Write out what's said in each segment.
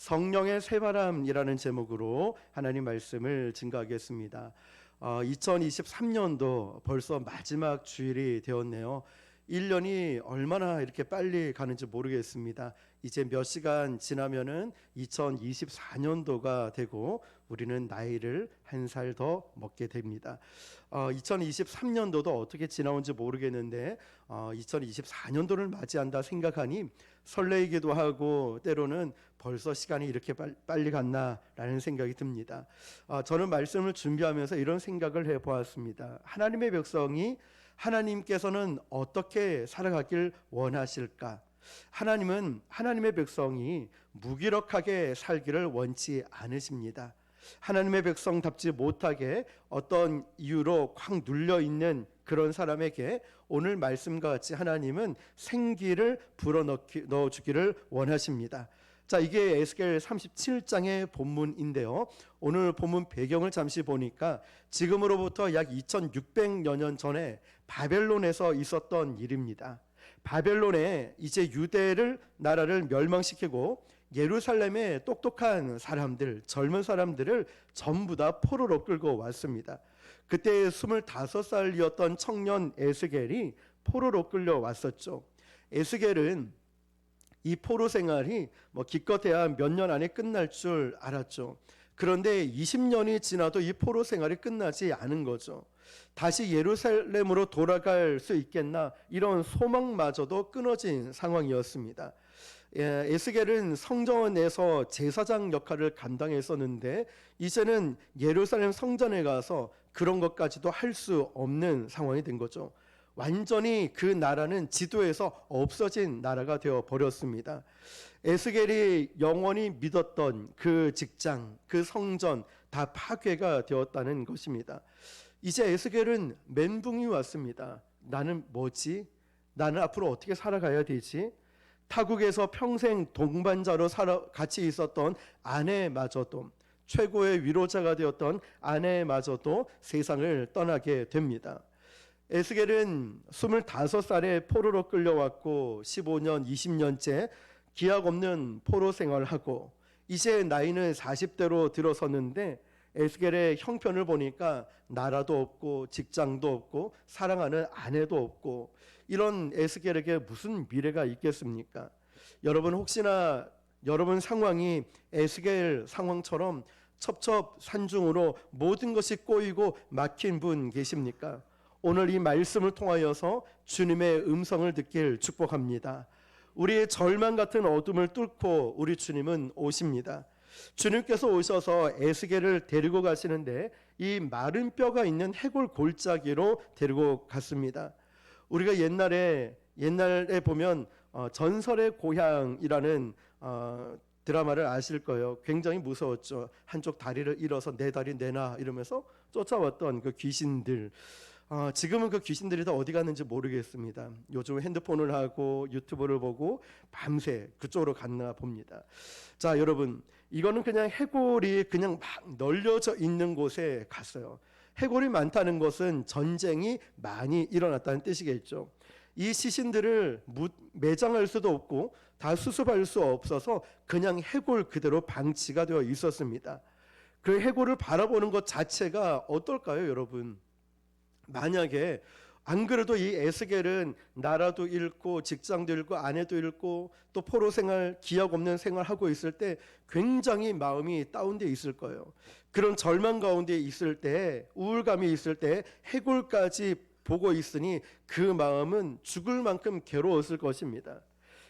성령의 새바람이라는 제목으로 하나님 말씀을 증거하겠습니다. 2023년도 벌써 마지막 주일이 되었네요. 1년이 얼마나 이렇게 빨리 가는지 모르겠습니다. 이제 몇 시간 지나면은 2024년도가 되고 우리는 나이를 한 살 더 먹게 됩니다. 2023년도도 어떻게 지나온지 모르겠는데 2024년도를 맞이한다 생각하니 설레이기도 하고 때로는 벌써 시간이 이렇게 빨리 갔나라는 생각이 듭니다. 저는 말씀을 준비하면서 이런 생각을 해보았습니다. 하나님의 백성이 하나님께서는 어떻게 살아가길 원하실까? 하나님은 하나님의 백성이 무기력하게 살기를 원치 않으십니다. 하나님의 백성답지 못하게 어떤 이유로 꽉 눌려 있는 그런 사람에게 오늘 말씀과 같이 하나님은 생기를 불어넣어 주기를 원하십니다. 자, 이게 에스겔 37장의 본문인데요. 오늘 본문 배경을 잠시 보니까 지금으로부터 약 2600여 년 전에 바벨론에서 있었던 일입니다. 바벨론에 이제 유대를 나라를 멸망시키고 예루살렘의 똑똑한 사람들, 젊은 사람들을 전부 다 포로로 끌고 왔습니다. 그때 25살이었던 청년 에스겔이 포로로 끌려왔었죠. 에스겔은 이 포로 생활이 기껏해야 몇 년 안에 끝날 줄 알았죠. 그런데 20년이 지나도 이 포로 생활이 끝나지 않은 거죠. 다시 예루살렘으로 돌아갈 수 있겠나 이런 소망마저도 끊어진 상황이었습니다. 에스겔은 성전에서 제사장 역할을 감당했었는데 이제는 예루살렘 성전에 가서 그런 것까지도 할 수 없는 상황이 된 거죠. 완전히 그 나라는 지도에서 없어진 나라가 되어 버렸습니다. 에스겔이 영원히 믿었던 그 직장, 그 성전 다 파괴가 되었다는 것입니다. 이제 에스겔은 멘붕이 왔습니다. 나는 뭐지? 나는 앞으로 어떻게 살아가야 되지? 타국에서 평생 동반자로 같이 있었던 아내마저도, 최고의 위로자가 되었던 아내마저도 세상을 떠나게 됩니다. 에스겔은 25살에 포로로 끌려왔고 15년, 20년째 기약 없는 포로 생활을 하고 이제 나이는 40대로 들어섰는데 에스겔의 형편을 보니까 나라도 없고 직장도 없고 사랑하는 아내도 없고 이런 에스겔에게 무슨 미래가 있겠습니까? 여러분 혹시나 여러분 상황이 에스겔 상황처럼 첩첩산중으로 모든 것이 꼬이고 막힌 분 계십니까? 오늘 이 말씀을 통하여서 주님의 음성을 듣길 축복합니다. 우리의 절망 같은 어둠을 뚫고 우리 주님은 오십니다. 주님께서 오셔서 에스겔을 데리고 가시는데 이 마른 뼈가 있는 해골 골짜기로 데리고 갔습니다. 우리가 옛날에 보면 전설의 고향이라는 드라마를 아실 거예요. 굉장히 무서웠죠. 한쪽 다리를 잃어서 내 다리 내놔 이러면서 쫓아왔던 그 귀신들. 지금은 그 귀신들이 다 어디 갔는지 모르겠습니다. 요즘 핸드폰을 하고 유튜브를 보고 밤새 그쪽으로 갔나 봅니다. 자, 여러분, 이거는 그냥 해골이 그냥 막 널려져 있는 곳에 갔어요. 해골이 많다는 것은 전쟁이 많이 일어났다는 뜻이겠죠. 이 시신들을 매장할 수도 없고 다 수습할 수 없어서 그냥 해골 그대로 방치가 되어 있었습니다. 그 해골을 바라보는 것 자체가 어떨까요, 여러분? 만약에 안 그래도 이 에스겔은 나라도 잃고 직장도 잃고 아내도 잃고 또 포로 생활, 기약 없는 생활하고 있을 때 굉장히 마음이 다운되어 있을 거예요. 그런 절망 가운데 있을 때, 우울감이 있을 때 해골까지 보고 있으니 그 마음은 죽을 만큼 괴로웠을 것입니다.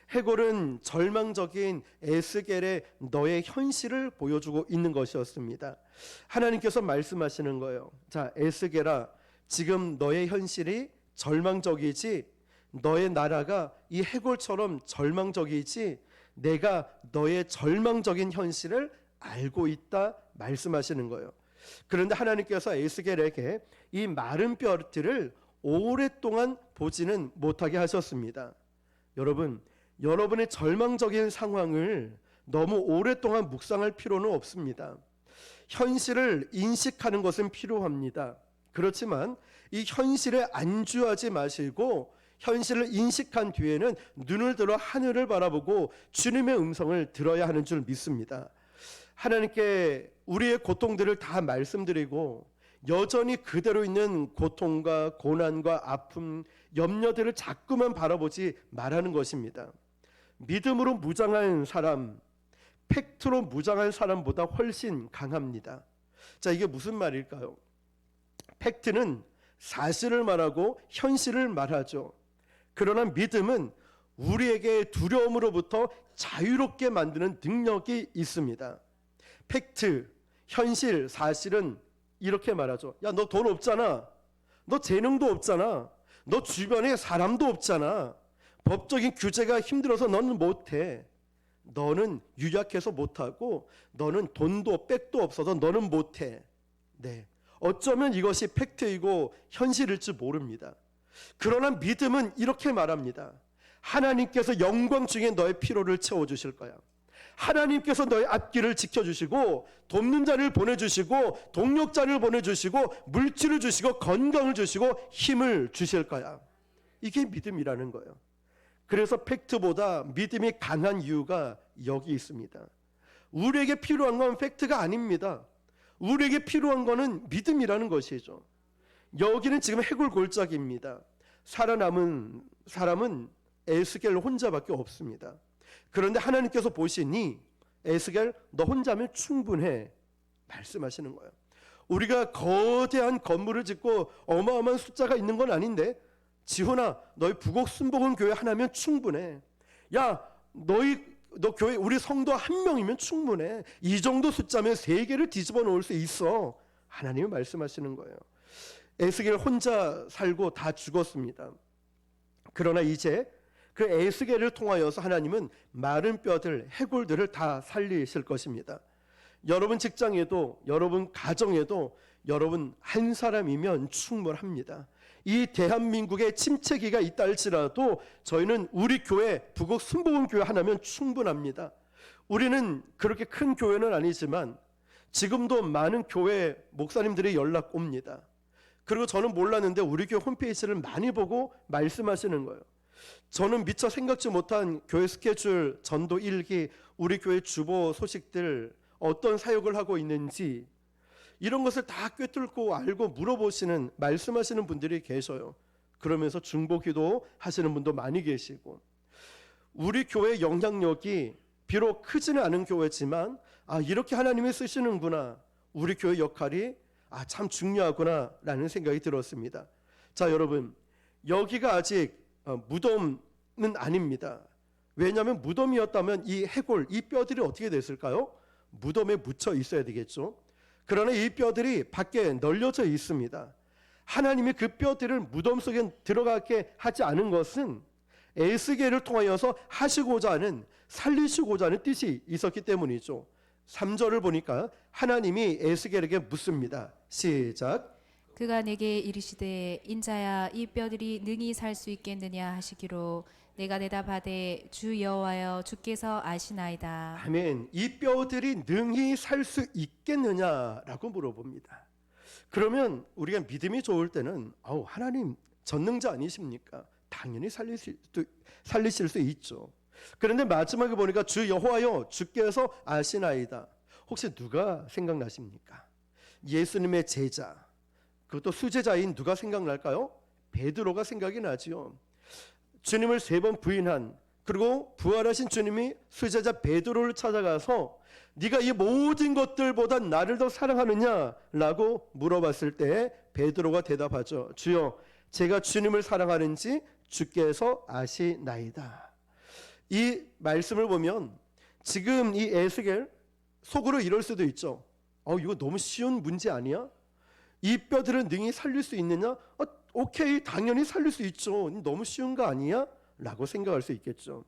해골은 절망적인 에스겔의 너의 현실을 보여주고 있는 것이었습니다. 하나님께서 말씀하시는 거예요. 자, 에스겔아, 지금 너의 현실이 절망적이지, 너의 나라가 이 해골처럼 절망적이지, 내가 너의 절망적인 현실을 알고 있다 말씀하시는 거예요. 그런데 하나님께서 에스겔에게 이 마른 뼈들을 오랫동안 보지는 못하게 하셨습니다. 여러분, 여러분의 절망적인 상황을 너무 오랫동안 묵상할 필요는 없습니다. 현실을 인식하는 것은 필요합니다. 그렇지만 이 현실에 안주하지 마시고 현실을 인식한 뒤에는 눈을 들어 하늘을 바라보고 주님의 음성을 들어야 하는 줄 믿습니다. 하나님께 우리의 고통들을 다 말씀드리고 여전히 그대로 있는 고통과 고난과 아픔, 염려들을 자꾸만 바라보지 말하는 것입니다. 믿음으로 무장한 사람, 팩트로 무장한 사람보다 훨씬 강합니다. 자, 이게 무슨 말일까요? 팩트는 사실을 말하고 현실을 말하죠. 그러나 믿음은 우리에게 두려움으로부터 자유롭게 만드는 능력이 있습니다. 팩트, 현실, 사실은 이렇게 말하죠. 야, 너 돈 없잖아. 너 재능도 없잖아. 너 주변에 사람도 없잖아. 법적인 규제가 힘들어서 너는 못해. 너는 유약해서 못하고 너는 돈도 백도 없어서 너는 못해. 네, 어쩌면 이것이 팩트이고 현실일지 모릅니다. 그러나 믿음은 이렇게 말합니다. 하나님께서 영광 중에 너의 피로를 채워주실 거야. 하나님께서 너의 앞길을 지켜주시고 돕는 자를 보내주시고 동력자를 보내주시고 물질을 주시고 건강을 주시고 힘을 주실 거야. 이게 믿음이라는 거예요. 그래서 팩트보다 믿음이 강한 이유가 여기 있습니다. 우리에게 필요한 건 팩트가 아닙니다. 우리에게 필요한 거는 믿음이라는 것이죠. 여기는 지금 해골 골짜기입니다. 살아남은 사람은 에스겔 혼자밖에 없습니다. 그런데 하나님께서 보시니 에스겔 너 혼자면 충분해 말씀하시는 거예요. 우리가 거대한 건물을 짓고 어마어마한 숫자가 있는 건 아닌데 지훈아 너희 부곡 순복음 교회 하나면 충분해. 야 너 교회 우리 성도 한 명이면 충분해. 이 정도 숫자면 세계를 뒤집어 놓을 수 있어. 하나님이 말씀하시는 거예요. 에스겔 혼자 살고 다 죽었습니다. 그러나 이제 그 에스겔을 통하여서 하나님은 마른 뼈들, 해골들을 다 살리실 것입니다. 여러분 직장에도 여러분 가정에도 여러분 한 사람이면 충분합니다. 이 대한민국에 침체기가 있다 할지라도 저희는 우리 교회 부곡 순복음 교회 하나면 충분합니다. 우리는 그렇게 큰 교회는 아니지만 지금도 많은 교회 목사님들이 연락 옵니다. 그리고 저는 몰랐는데 우리 교회 홈페이지를 많이 보고 말씀하시는 거예요. 저는 미처 생각지 못한 교회 스케줄, 전도 일기, 우리 교회 주보 소식들 어떤 사역을 하고 있는지 이런 것을 다 꿰뚫고 알고 물어보시는 말씀하시는 분들이 계셔요. 그러면서 중보기도 하시는 분도 많이 계시고 우리 교회 영향력이 비록 크지는 않은 교회지만 이렇게 하나님이 쓰시는구나. 우리 교회 역할이 참 중요하구나 라는 생각이 들었습니다. 자 여러분 여기가 아직 무덤은 아닙니다. 왜냐하면 무덤이었다면 이 해골, 이 뼈들이 어떻게 됐을까요? 무덤에 묻혀 있어야 되겠죠. 그러나 이 뼈들이 밖에 널려져 있습니다. 하나님이 그 뼈들을 무덤 속에 들어가게 하지 않은 것은 에스겔을 통하여서 하시고자 하는 살리시고자 하는 뜻이 있었기 때문이죠. 3절을 보니까 하나님이 에스겔에게 묻습니다. 시작. 그가 내게 이르시되 인자야 이 뼈들이 능히 살 수 있겠느냐 하시기로 내가 대답하되 주 여호와여 주께서 아시나이다. 아멘. 이 뼈들이 능히 살 수 있겠느냐라고 물어봅니다. 그러면 우리가 믿음이 좋을 때는 하나님 전능자 아니십니까? 당연히 살리실 수 있죠. 그런데 마지막에 보니까 주 여호와여 주께서 아시나이다. 혹시 누가 생각나십니까? 예수님의 제자, 그것도 수제자인 누가 생각날까요? 베드로가 생각이 나지요. 주님을 3번 부인한, 그리고 부활하신 주님이 수제자 베드로를 찾아가서 네가 이 모든 것들보다 나를 더 사랑하느냐라고 물어봤을 때 베드로가 대답하죠. 주여 제가 주님을 사랑하는지 주께서 아시나이다. 이 말씀을 보면 지금 이 에스겔 속으로 이럴 수도 있죠. 이거 너무 쉬운 문제 아니야? 이 뼈들은 능히 살릴 수 있느냐? 오케이, 당연히 살릴 수 있죠. 너무 쉬운 거 아니야? 라고 생각할 수 있겠죠.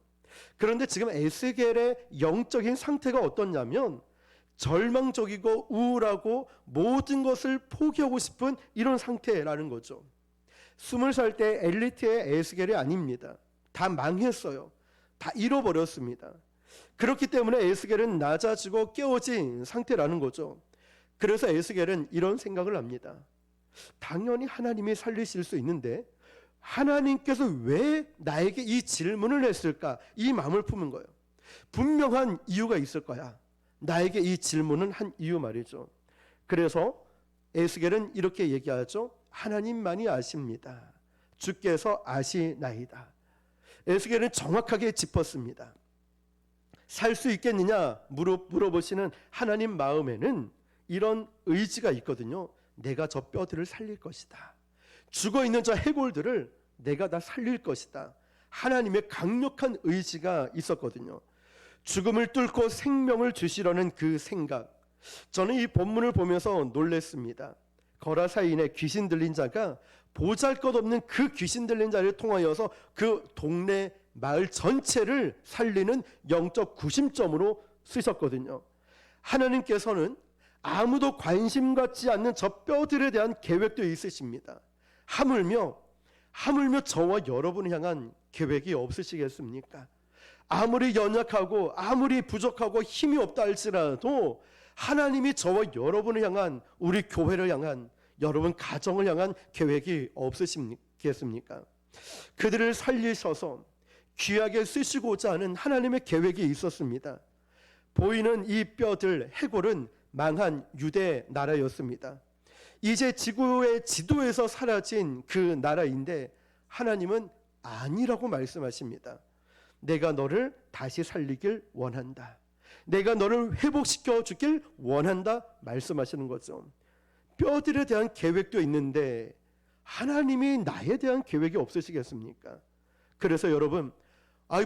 그런데 지금 에스겔의 영적인 상태가 어떻냐면 절망적이고 우울하고 모든 것을 포기하고 싶은 이런 상태라는 거죠. 20살 때 엘리트의 에스겔이 아닙니다. 다 망했어요. 다 잃어버렸습니다. 그렇기 때문에 에스겔은 낮아지고 깨어진 상태라는 거죠. 그래서 에스겔은 이런 생각을 합니다. 당연히 하나님이 살리실 수 있는데 하나님께서 왜 나에게 이 질문을 했을까? 이 마음을 품은 거예요. 분명한 이유가 있을 거야. 나에게 이 질문은 한 이유 말이죠. 그래서 에스겔은 이렇게 얘기하죠. 하나님만이 아십니다. 주께서 아시나이다. 에스겔은 정확하게 짚었습니다. 살 수 있겠느냐 물어보시는 하나님 마음에는 이런 의지가 있거든요. 내가 저 뼈들을 살릴 것이다. 죽어있는 저 해골들을 내가 다 살릴 것이다. 하나님의 강력한 의지가 있었거든요. 죽음을 뚫고 생명을 주시려는 그 생각, 저는 이 본문을 보면서 놀랐습니다. 거라사인의 귀신 들린 자가 보잘것없는 그 귀신 들린 자를 통하여서 그 동네 마을 전체를 살리는 영적 구심점으로 쓰셨거든요. 하나님께서는 아무도 관심 갖지 않는 저 뼈들에 대한 계획도 있으십니다. 하물며 저와 여러분을 향한 계획이 없으시겠습니까? 아무리 연약하고 아무리 부족하고 힘이 없다 할지라도 하나님이 저와 여러분을 향한, 우리 교회를 향한, 여러분 가정을 향한 계획이 없으시겠습니까? 그들을 살리셔서 귀하게 쓰시고자 하는 하나님의 계획이 있었습니다. 보이는 이 뼈들, 해골은 망한 유대 나라였습니다. 이제 지구의 지도에서 사라진 그 나라인데 하나님은 아니라고 말씀하십니다. 내가 너를 다시 살리길 원한다. 내가 너를 회복시켜 주길 원한다 말씀하시는 거죠. 뼈들에 대한 계획도 있는데 하나님이 나에 대한 계획이 없으시겠습니까? 그래서 여러분,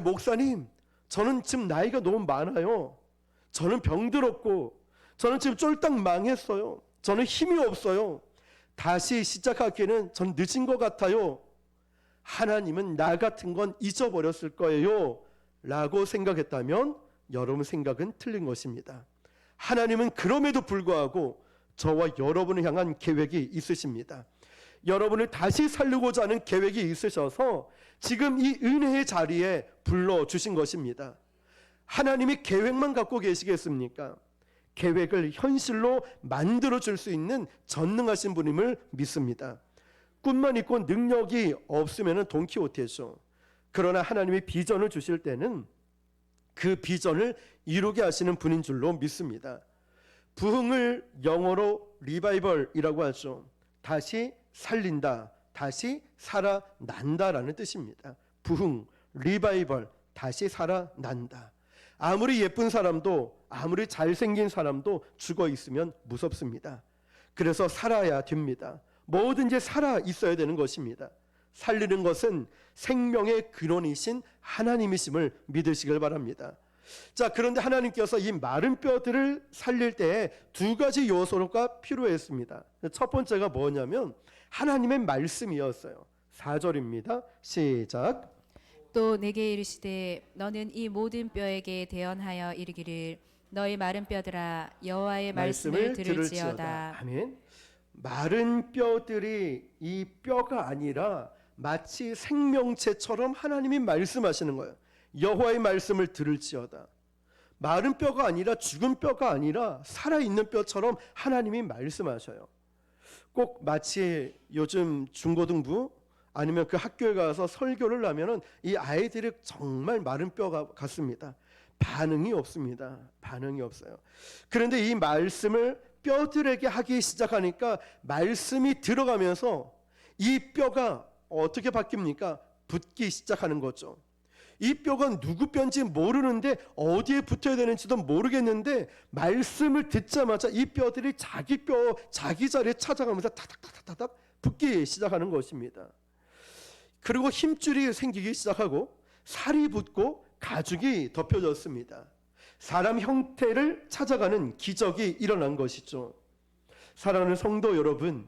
목사님, 저는 지금 나이가 너무 많아요. 저는 병들었고 저는 지금 쫄딱 망했어요. 저는 힘이 없어요. 다시 시작하기에는 전 늦은 것 같아요. 하나님은 나 같은 건 잊어버렸을 거예요 라고 생각했다면 여러분 생각은 틀린 것입니다. 하나님은 그럼에도 불구하고 저와 여러분을 향한 계획이 있으십니다. 여러분을 다시 살리고자 하는 계획이 있으셔서 지금 이 은혜의 자리에 불러주신 것입니다. 하나님이 계획만 갖고 계시겠습니까? 계획을 현실로 만들어줄 수 있는 전능하신 분임을 믿습니다. 꿈만 있고 능력이 없으면 돈키호테죠. 그러나 하나님이 비전을 주실 때는 그 비전을 이루게 하시는 분인 줄로 믿습니다. 부흥을 영어로 리바이벌이라고 하죠. 다시 살린다, 다시 살아난다라는 뜻입니다. 부흥, 리바이벌, 다시 살아난다. 아무리 예쁜 사람도, 아무리 잘생긴 사람도 죽어 있으면 무섭습니다. 그래서 살아야 됩니다. 뭐든지 살아 있어야 되는 것입니다. 살리는 것은 생명의 근원이신 하나님이심을 믿으시길 바랍니다. 자, 그런데 하나님께서 이 마른 뼈들을 살릴 때에 두 가지 요소가 필요했습니다. 첫 번째가 뭐냐면 하나님의 말씀이었어요. 4절입니다. 시작. 또 내게 이르시되 너는 이 모든 뼈에게 대언하여 이르기를 너희 마른 뼈들아 여호와의 말씀을 들을지어다. 아멘. 마른 뼈들이 이 뼈가 아니라 마치 생명체처럼 하나님이 말씀하시는 거예요. 여호와의 말씀을 들을지어다. 마른 뼈가 아니라 죽은 뼈가 아니라 살아있는 뼈처럼 하나님이 말씀하셔요. 꼭 마치 요즘 중고등부 아니면 그 학교에 가서 설교를 하면은 이 아이들이 정말 마른 뼈 같습니다. 반응이 없습니다. 반응이 없어요. 그런데 이 말씀을 뼈들에게 하기 시작하니까 말씀이 들어가면서 이 뼈가 어떻게 바뀝니까? 붙기 시작하는 거죠. 이 뼈가 누구 뼈인지 모르는데 어디에 붙어야 되는지도 모르겠는데 말씀을 듣자마자 이 뼈들이 자기 뼈, 자기 자리에 찾아가면서 타닥타닥타닥 붙기 시작하는 것입니다. 그리고 힘줄이 생기기 시작하고 살이 붙고 가죽이 덮여졌습니다. 사람 형태를 찾아가는 기적이 일어난 것이죠. 사랑하는 성도 여러분,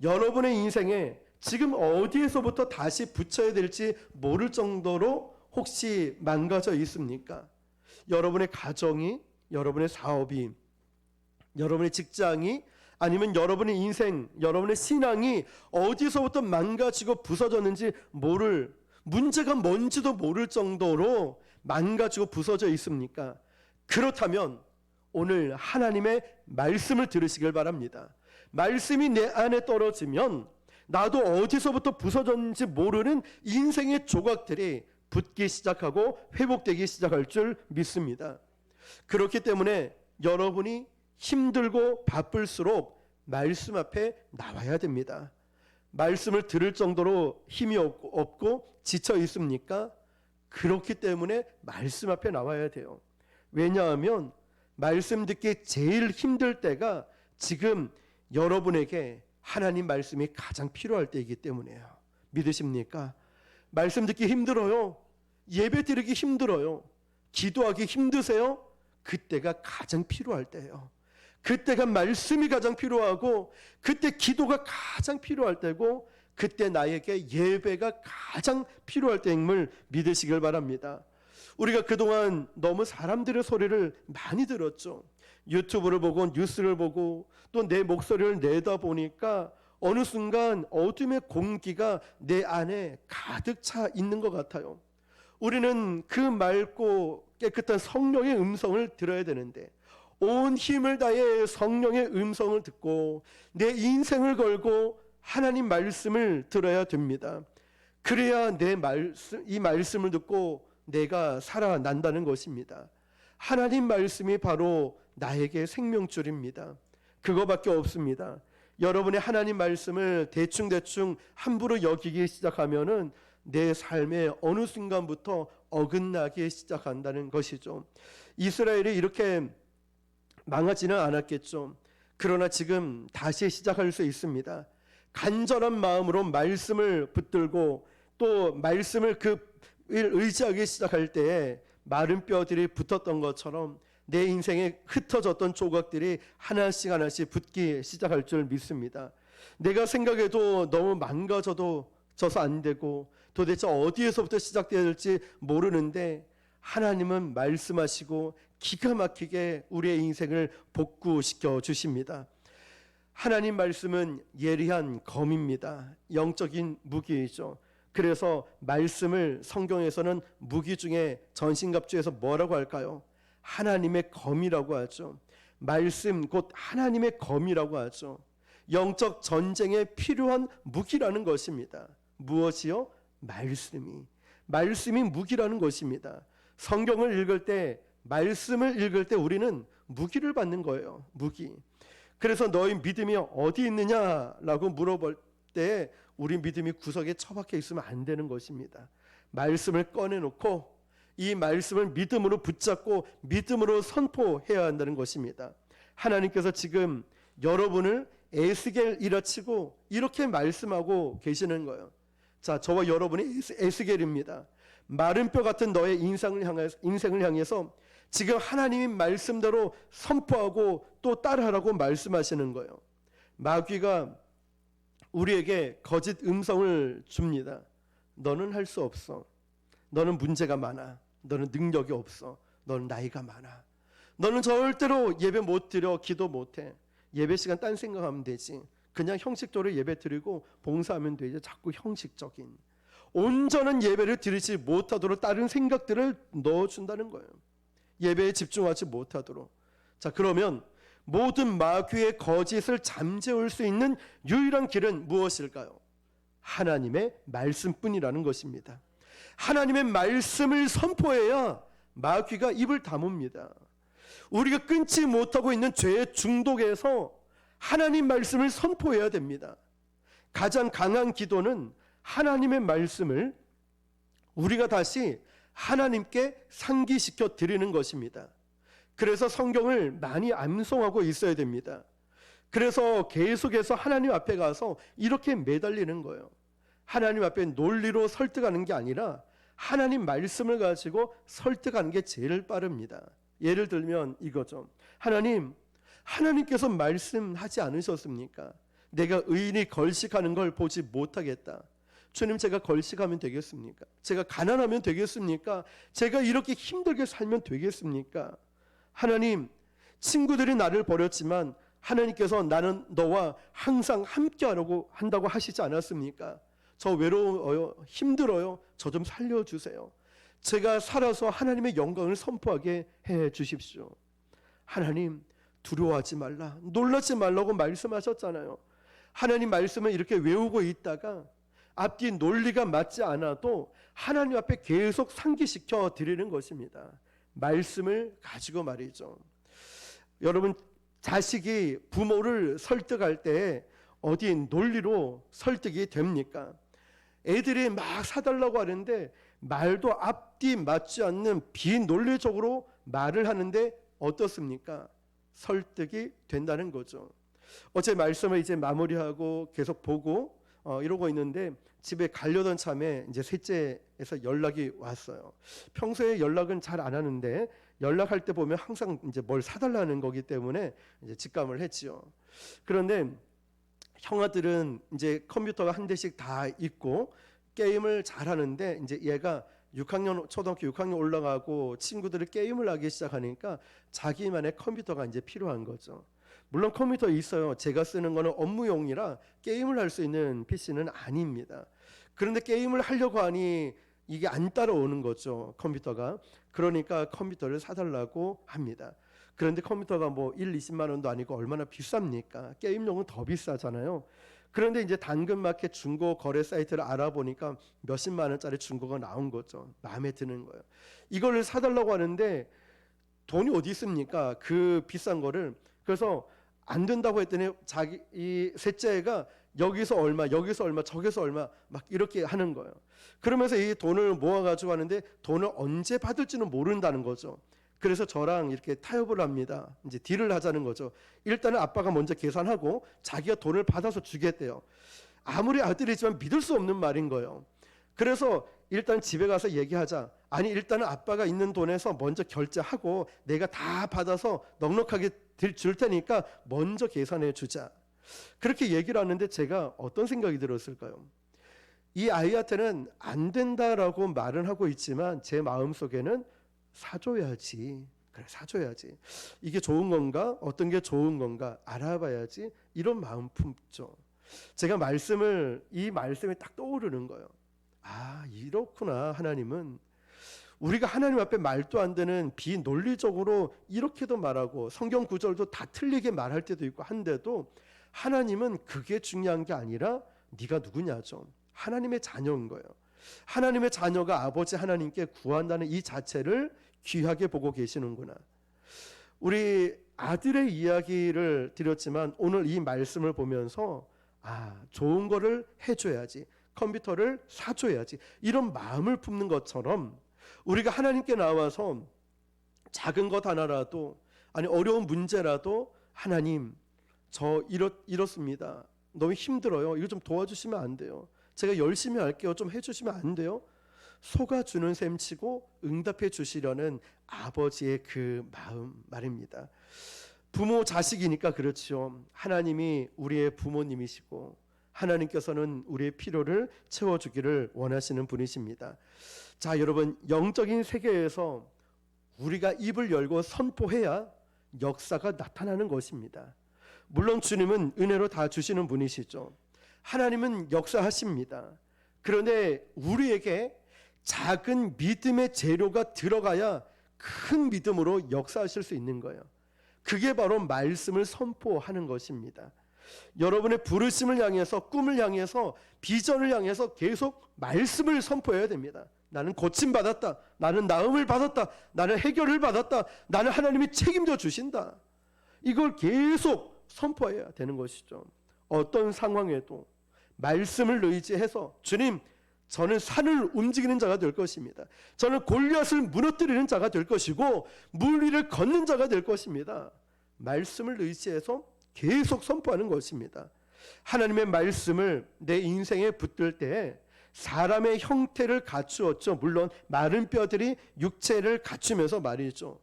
여러분의 인생에 지금 어디에서부터 다시 붙여야 될지 모를 정도로 혹시 망가져 있습니까? 여러분의 가정이, 여러분의 사업이, 여러분의 직장이, 아니면 여러분의 인생, 여러분의 신앙이 어디서부터 망가지고 부서졌는지 모를, 문제가 뭔지도 모를 정도로 망가지고 부서져 있습니까? 그렇다면 오늘 하나님의 말씀을 들으시길 바랍니다. 말씀이 내 안에 떨어지면 나도 어디서부터 부서졌는지 모르는 인생의 조각들이 붙기 시작하고 회복되기 시작할 줄 믿습니다. 그렇기 때문에 여러분이 힘들고 바쁠수록 말씀 앞에 나와야 됩니다. 말씀을 들을 정도로 힘이 없고 지쳐 있습니까? 그렇기 때문에 말씀 앞에 나와야 돼요. 왜냐하면 말씀 듣기 제일 힘들 때가 지금 여러분에게 하나님 말씀이 가장 필요할 때이기 때문이에요. 믿으십니까? 말씀 듣기 힘들어요. 예배 드리기 힘들어요. 기도하기 힘드세요? 그때가 가장 필요할 때예요. 그때가 말씀이 가장 필요하고 그때 기도가 가장 필요할 때고 그때 나에게 예배가 가장 필요할 때임을 믿으시길 바랍니다. 우리가 그동안 너무 사람들의 소리를 많이 들었죠. 유튜브를 보고 뉴스를 보고 또 내 목소리를 내다 보니까 어느 순간 어둠의 공기가 내 안에 가득 차 있는 것 같아요. 우리는 그 맑고 깨끗한 성령의 음성을 들어야 되는데 온 힘을 다해 성령의 음성을 듣고 내 인생을 걸고 하나님 말씀을 들어야 됩니다. 그래야 이 말씀을 듣고 내가 살아난다는 것입니다. 하나님 말씀이 바로 나에게 생명줄입니다. 그거밖에 없습니다. 여러분의 하나님 말씀을 대충 함부로 여기기 시작하면은 내 삶의 어느 순간부터 어긋나기 시작한다는 것이죠. 이스라엘이 이렇게 망하지는 않았겠죠. 그러나 지금 다시 시작할 수 있습니다. 간절한 마음으로 말씀을 붙들고 또 말씀을 의지하기 시작할 때에 마른 뼈들이 붙었던 것처럼 내 인생에 흩어졌던 조각들이 하나씩 붙기 시작할 줄 믿습니다. 내가 생각해도 너무 망가져서 안 되고 도대체 어디에서부터 시작돼야 될지 모르는데 하나님은 말씀하시고 기가 막히게 우리의 인생을 복구시켜 주십니다. 하나님 말씀은 예리한 검입니다. 영적인 무기이죠. 그래서 말씀을 성경에서는 무기 중에 전신갑주에서 뭐라고 할까요? 하나님의 검이라고 하죠. 말씀 곧 하나님의 검이라고 하죠. 영적 전쟁에 필요한 무기라는 것입니다. 무엇이요? 말씀이 무기라는 것입니다. 성경을 읽을 때 말씀을 읽을 때 우리는 무기를 받는 거예요. 무기. 그래서 너희 믿음이 어디 있느냐라고 물어볼 때 우리 믿음이 구석에 처박혀 있으면 안 되는 것입니다. 말씀을 꺼내놓고 이 말씀을 믿음으로 붙잡고 믿음으로 선포해야 한다는 것입니다. 하나님께서 지금 여러분을 에스겔 이라치고 이렇게 말씀하고 계시는 거예요. 자, 저와 여러분이 에스겔입니다. 마른 뼈 같은 너의 인생을 향해서 지금 하나님의 말씀대로 선포하고 또 따라하라고 말씀하시는 거예요. 마귀가 우리에게 거짓 음성을 줍니다. 너는 할 수 없어. 너는 문제가 많아. 너는 능력이 없어. 너는 나이가 많아. 너는 절대로 예배 못 드려. 기도 못 해. 예배 시간 딴 생각하면 되지. 그냥 형식적으로 예배 드리고 봉사하면 되지. 자꾸 형식적인 온전한 예배를 드리지 못하도록 다른 생각들을 넣어준다는 거예요. 예배에 집중하지 못하도록. 자, 그러면 모든 마귀의 거짓을 잠재울 수 있는 유일한 길은 무엇일까요? 하나님의 말씀뿐이라는 것입니다. 하나님의 말씀을 선포해야 마귀가 입을 다뭅니다. 우리가 끊지 못하고 있는 죄의 중독에서 하나님 말씀을 선포해야 됩니다. 가장 강한 기도는 하나님의 말씀을 우리가 다시 하나님께 상기시켜 드리는 것입니다. 그래서 성경을 많이 암송하고 있어야 됩니다. 그래서 계속해서 하나님 앞에 가서 이렇게 매달리는 거예요. 하나님 앞에 논리로 설득하는 게 아니라 하나님 말씀을 가지고 설득하는 게 제일 빠릅니다. 예를 들면 이거죠. 하나님께서 말씀하지 않으셨습니까? 내가 의인이 걸식하는 걸 보지 못하겠다. 주님, 제가 걸식하면 되겠습니까? 제가 가난하면 되겠습니까? 제가 이렇게 힘들게 살면 되겠습니까? 하나님, 친구들이 나를 버렸지만 하나님께서 나는 너와 항상 함께하려고 한다고 하시지 않았습니까? 저 외로워요, 힘들어요, 저 좀 살려주세요. 제가 살아서 하나님의 영광을 선포하게 해 주십시오. 하나님, 두려워하지 말라, 놀라지 말라고 말씀하셨잖아요. 하나님 말씀을 이렇게 외우고 있다가 앞뒤 논리가 맞지 않아도 하나님 앞에 계속 상기시켜 드리는 것입니다. 말씀을 가지고 말이죠. 여러분, 자식이 부모를 설득할 때 어디 논리로 설득이 됩니까? 애들이 막 사달라고 하는데 말도 앞뒤 맞지 않는 비논리적으로 말을 하는데 어떻습니까? 설득이 된다는 거죠. 어제 말씀을 이제 마무리하고 계속 보고 이러고 있는데 집에 가려던 참에 이제 셋째에서 연락이 왔어요. 평소에 연락은 잘 안 하는데 연락할 때 보면 항상 이제 뭘 사달라는 거기 때문에 이제 직감을 했지요. 그런데 형아들은 이제 컴퓨터가 한 대씩 다 있고 게임을 잘 하는데 이제 얘가 6학년 초등학교 6학년 올라가고 친구들이 게임을 하기 시작하니까 자기만의 컴퓨터가 이제 필요한 거죠. 물론 컴퓨터 있어요. 제가 쓰는 거는 업무용이라 게임을 할 수 있는 PC는 아닙니다. 그런데 게임을 하려고 하니 이게 안 따라오는 거죠, 컴퓨터가. 그러니까 컴퓨터를 사달라고 합니다. 그런데 컴퓨터가 뭐 1, 20만 원도 아니고 얼마나 비쌉니까? 게임용은 더 비싸잖아요. 그런데 이제 당근마켓 중고 거래 사이트를 알아보니까 몇십만 원짜리 중고가 나온 거죠. 마음에 드는 거예요. 이걸 사달라고 하는데 돈이 어디 있습니까? 그 비싼 거를. 그래서 안 된다고 했더니 자기 이 셋째가 여기서 얼마, 여기서 얼마, 저기서 얼마 막 이렇게 하는 거예요. 그러면서 이 돈을 모아가지고 하는데 돈을 언제 받을지는 모른다는 거죠. 그래서 저랑 이렇게 타협을 합니다. 이제 딜을 하자는 거죠. 일단은 아빠가 먼저 계산하고 자기가 돈을 받아서 주겠대요. 아무리 아들이지만 믿을 수 없는 말인 거예요. 그래서 일단 집에 가서 얘기하자. 아니, 일단은 아빠가 있는 돈에서 먼저 결제하고 내가 다 받아서 넉넉하게 줄 테니까 먼저 계산해 주자. 그렇게 얘기를 하는데 제가 어떤 생각이 들었을까요? 이 아이한테는 안 된다라고 말은 하고 있지만 제 마음속에는 사줘야지. 그래, 사줘야지. 이게 좋은 건가? 어떤 게 좋은 건가? 알아봐야지. 이런 마음 품죠. 제가 이 말씀이 딱 떠오르는 거예요. 아, 이렇구나. 하나님은 우리가 하나님 앞에 말도 안 되는 비논리적으로 이렇게도 말하고 성경 구절도 다 틀리게 말할 때도 있고 한데도 하나님은 그게 중요한 게 아니라 네가 누구냐죠. 하나님의 자녀인 거예요. 하나님의 자녀가 아버지 하나님께 구한다는 이 자체를 귀하게 보고 계시는구나. 우리 아들의 이야기를 드렸지만 오늘 이 말씀을 보면서 좋은 거를 해줘야지, 컴퓨터를 사줘야지, 이런 마음을 품는 것처럼 우리가 하나님께 나와서 작은 것 하나라도, 아니 어려운 문제라도, 하나님 저 이렇습니다. 너무 힘들어요. 이거 좀 도와주시면 안 돼요. 제가 열심히 할게요. 좀 해주시면 안 돼요? 속아주는 셈 치고 응답해 주시려는 아버지의 그 마음 말입니다. 부모 자식이니까 그렇죠. 하나님이 우리의 부모님이시고 하나님께서는 우리의 필요를 채워주기를 원하시는 분이십니다. 자, 여러분, 영적인 세계에서 우리가 입을 열고 선포해야 역사가 나타나는 것입니다. 물론 주님은 은혜로 다 주시는 분이시죠. 하나님은 역사하십니다. 그런데 우리에게 작은 믿음의 재료가 들어가야 큰 믿음으로 역사하실 수 있는 거예요. 그게 바로 말씀을 선포하는 것입니다. 여러분의 부르심을 향해서, 꿈을 향해서, 비전을 향해서 계속 말씀을 선포해야 됩니다. 나는 고침받았다. 나는 나음을 받았다. 나는 해결을 받았다. 나는 하나님이 책임져 주신다. 이걸 계속 선포해야 되는 것이죠. 어떤 상황에도 말씀을 의지해서 주님, 저는 산을 움직이는 자가 될 것입니다. 저는 골리앗을 무너뜨리는 자가 될 것이고 물 위를 걷는 자가 될 것입니다. 말씀을 의지해서 계속 선포하는 것입니다. 하나님의 말씀을 내 인생에 붙들 때 사람의 형태를 갖추었죠. 물론 마른 뼈들이 육체를 갖추면서 말이죠.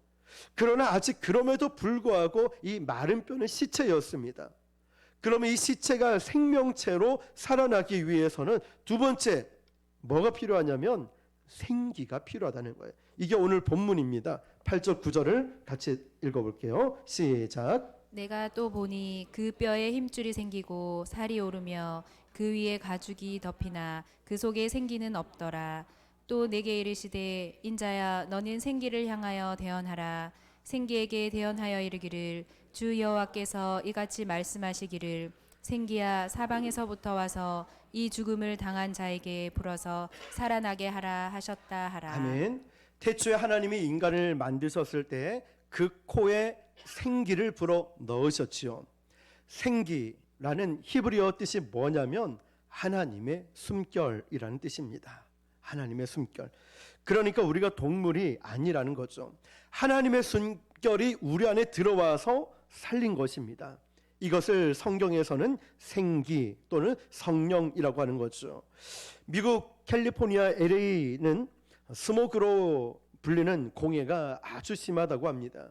그러나 아직 그럼에도 불구하고 이 마른 뼈는 시체였습니다. 그러면 이 시체가 생명체로 살아나기 위해서는 두 번째 뭐가 필요하냐면 생기가 필요하다는 거예요. 이게 오늘 본문입니다. 8절 9절을 같이 읽어볼게요. 시작. 내가 또 보니 그 뼈에 힘줄이 생기고 살이 오르며 그 위에 가죽이 덮이나 그 속에 생기는 없더라. 또 내게 이르시되 인자야 너는 생기를 향하여 대언하라. 생기에게 대언하여 이르기를 주 여호와께서 이같이 말씀하시기를 생기야 사방에서부터 와서 이 죽음을 당한 자에게 불어서 살아나게 하라 하셨다 하라. 아멘. 태초에 하나님이 인간을 만드셨을 때 그 코에 생기를 불어 넣으셨지요. 생기라는 히브리어 뜻이 뭐냐면 하나님의 숨결이라는 뜻입니다. 하나님의 숨결. 그러니까 우리가 동물이 아니라는 거죠. 하나님의 숨결이 우리 안에 들어와서 살린 것입니다. 이것을 성경에서는 생기 또는 성령이라고 하는 거죠. 미국 캘리포니아 LA는 스모그로 불리는 공해가 아주 심하다고 합니다.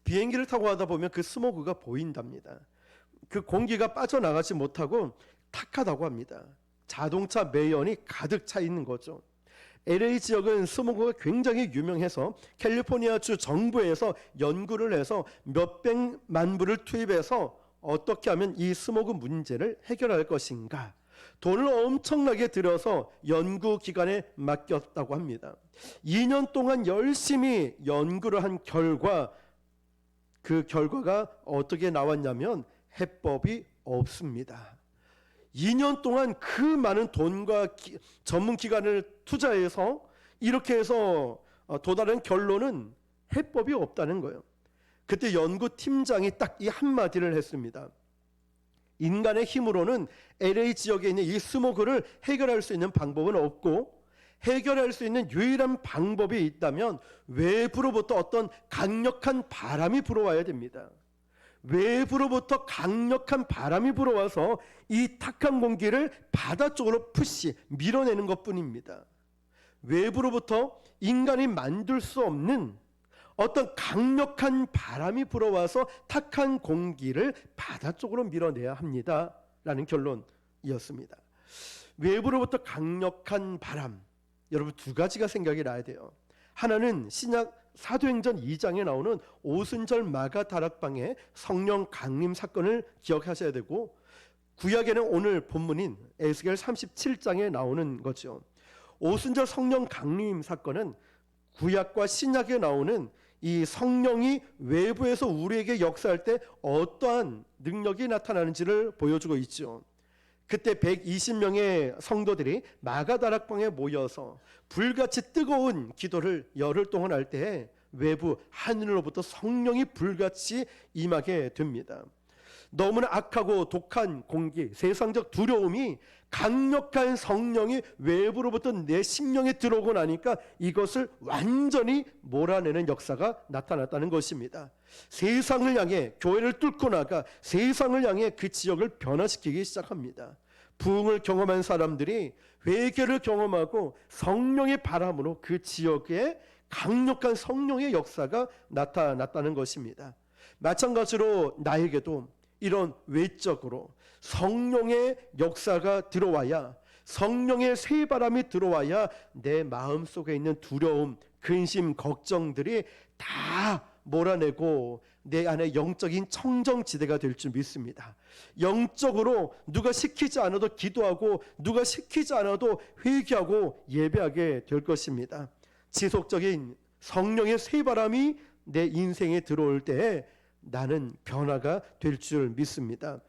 비행기를 타고 가다 보면 그 스모그가 보인답니다. 그 공기가 빠져나가지 못하고 탁하다고 합니다. 자동차 매연이 가득 차 있는 거죠. LA 지역은 스모그가 굉장히 유명해서 캘리포니아주 정부에서 연구를 해서 몇백만 불을 투입해서 어떻게 하면 이 스모그 문제를 해결할 것인가, 돈을 엄청나게 들여서 연구기관에 맡겼다고 합니다. 2년 동안 열심히 연구를 한 결과, 그 결과가 어떻게 나왔냐면 해법이 없습니다. 2년 동안 그 많은 돈과 전문기관을 투자해서 이렇게 해서 도달한 결론은 해법이 없다는 거예요. 그때 연구팀장이 딱 이 한마디를 했습니다. 인간의 힘으로는 LA 지역에 있는 이 스모그를 해결할 수 있는 방법은 없고, 해결할 수 있는 유일한 방법이 있다면 외부로부터 어떤 강력한 바람이 불어와야 됩니다. 외부로부터 강력한 바람이 불어와서 이 탁한 공기를 바다 쪽으로 푸시 밀어내는 것뿐입니다. 외부로부터 인간이 만들 수 없는 어떤 강력한 바람이 불어와서 탁한 공기를 바다 쪽으로 밀어내야 합니다 라는 결론이었습니다. 외부로부터 강력한 바람, 여러분 두 가지가 생각이 나야 돼요. 하나는 신약 사도행전 2장에 나오는 오순절 마가 다락방의 성령 강림 사건을 기억하셔야 되고, 구약에는 오늘 본문인 에스겔 37장에 나오는 거죠. 오순절 성령 강림 사건은 구약과 신약에 나오는 이 성령이 외부에서 우리에게 역사할 때 어떠한 능력이 나타나는지를 보여주고 있죠. 그때 120명의 성도들이 마가다락방에 모여서 불같이 뜨거운 기도를 열흘 동안 할 때 외부 하늘로부터 성령이 불같이 임하게 됩니다. 너무나 악하고 독한 공기, 세상적 두려움이 강력한 성령이 외부로부터 내 심령에 들어오고 나니까 이것을 완전히 몰아내는 역사가 나타났다는 것입니다. 세상을 향해, 교회를 뚫고 나가 세상을 향해 그 지역을 변화시키기 시작합니다. 부흥을 경험한 사람들이 회개를 경험하고 성령의 바람으로 그 지역에 강력한 성령의 역사가 나타났다는 것입니다. 마찬가지로 나에게도 이런 외적으로 성령의 역사가 들어와야, 성령의 새바람이 들어와야 내 마음속에 있는 두려움, 근심, 걱정들이 다 몰아내고 내 안에 영적인 청정지대가 될 줄 믿습니다. 영적으로 누가 시키지 않아도 기도하고 누가 시키지 않아도 회개하고 예배하게 될 것입니다. 지속적인 성령의 새바람이 내 인생에 들어올 때 나는 변화가 될 줄 믿습니다.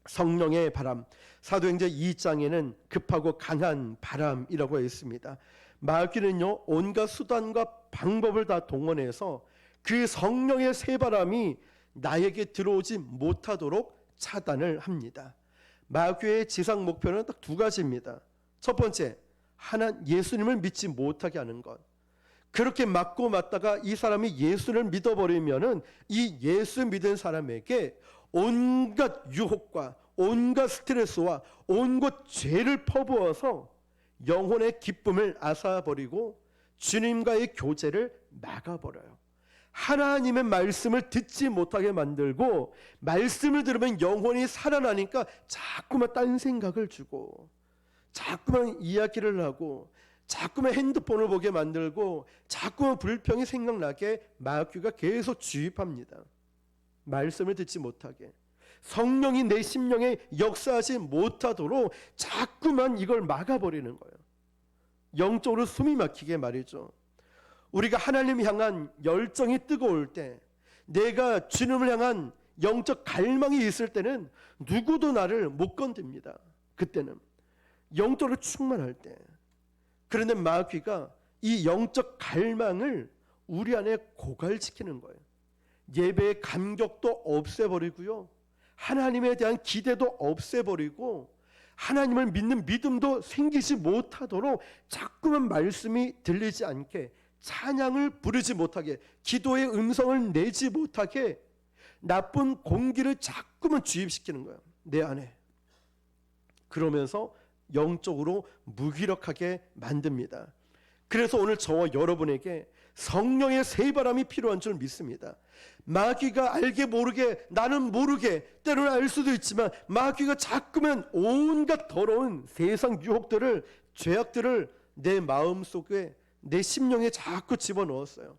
성령의 바람, 사도행전 2장에는 급하고 강한 바람이라고 했습니다. 마귀는요, 온갖 수단과 방법을 다 동원해서 그 성령의 새바람이 나에게 들어오지 못하도록 차단을 합니다. 마귀의 지상 목표는 딱 두 가지입니다. 첫 번째, 예수님을 믿지 못하게 하는 것. 그렇게 맞고 맞다가 이 사람이 예수를 믿어버리면은 이 예수 믿은 사람에게 온갖 유혹과 온갖 스트레스와 온갖 죄를 퍼부어서 영혼의 기쁨을 앗아버리고 주님과의 교제를 막아버려요. 하나님의 말씀을 듣지 못하게 만들고, 말씀을 들으면 영혼이 살아나니까 자꾸만 딴 생각을 주고, 자꾸만 이야기를 하고, 자꾸만 핸드폰을 보게 만들고, 자꾸만 불평이 생각나게 마귀가 계속 주입합니다. 말씀을 듣지 못하게, 성령이 내 심령에 역사하지 못하도록 자꾸만 이걸 막아버리는 거예요. 영적으로 숨이 막히게 말이죠. 우리가 하나님 향한 열정이 뜨거울 때, 내가 주님을 향한 영적 갈망이 있을 때는 누구도 나를 못 건듭니다. 그때는 영적으로 충만할 때. 그런데 마귀가 이 영적 갈망을 우리 안에 고갈시키는 거예요. 예배의 감격도 없애버리고요, 하나님에 대한 기대도 없애버리고 하나님을 믿는 믿음도 생기지 못하도록 자꾸만 말씀이 들리지 않게, 찬양을 부르지 못하게, 기도의 음성을 내지 못하게 나쁜 공기를 자꾸만 주입시키는 거예요, 내 안에. 그러면서 영적으로 무기력하게 만듭니다. 그래서 오늘 저와 여러분에게 성령의 새바람이 필요한 줄 믿습니다. 마귀가 알게 모르게, 나는 모르게, 때로는 알 수도 있지만 마귀가 자꾸만 온갖 더러운 세상 유혹들을, 죄악들을 내 마음속에, 내 심령에 자꾸 집어넣었어요.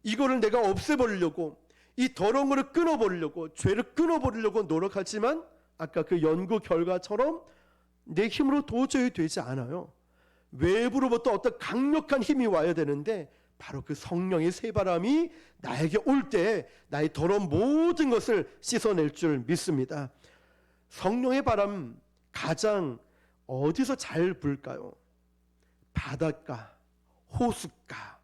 이거를 내가 없애버리려고, 이 더러운 거를 끊어버리려고, 죄를 끊어버리려고 노력하지만 아까 그 연구 결과처럼 내 힘으로 도저히 되지 않아요. 외부로부터 어떤 강력한 힘이 와야 되는데 바로 그 성령의 새바람이 나에게 올 때 나의 더러운 모든 것을 씻어낼 줄 믿습니다. 성령의 바람 가장 어디서 잘 불까요? 바닷가, 호숫가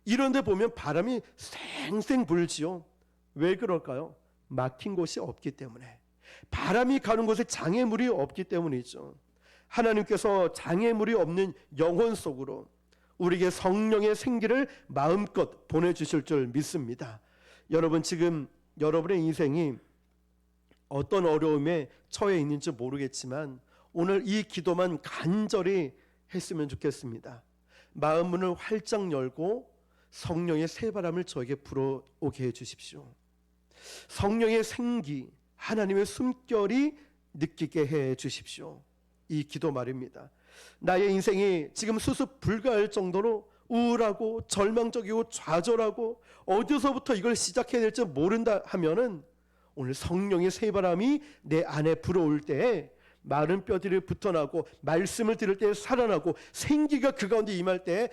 이런 데 보면 바람이 쌩쌩 불지요. 왜 그럴까요? 막힌 곳이 없기 때문에, 바람이 가는 곳에 장애물이 없기 때문이죠. 하나님께서 장애물이 없는 영혼 속으로 우리에게 성령의 생기를 마음껏 보내주실 줄 믿습니다. 여러분, 지금 여러분의 인생이 어떤 어려움에 처해 있는지 모르겠지만 오늘 이 기도만 간절히 했으면 좋겠습니다. 마음 문을 활짝 열고 성령의 새바람을 저에게 불어오게 해주십시오. 성령의 생기, 하나님의 숨결이 느끼게 해주십시오. 이 기도 말입니다. 나의 인생이 지금 수습 불가할 정도로 우울하고 절망적이고 좌절하고 어디서부터 이걸 시작해야 될지 모른다 하면은 오늘 성령의 새바람이 내 안에 불어올 때 마른 뼈들이 붙어나고 말씀을 들을 때 살아나고 생기가 그 가운데 임할 때에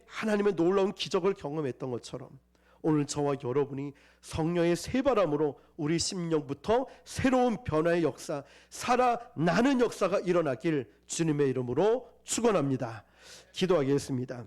하나님의 놀라운 기적을 경험했던 것처럼 오늘 저와 여러분이 성령의 새바람으로 우리 심령부터 새로운 변화의 역사, 살아나는 역사가 일어나길 주님의 이름으로 축원합니다. 기도하겠습니다.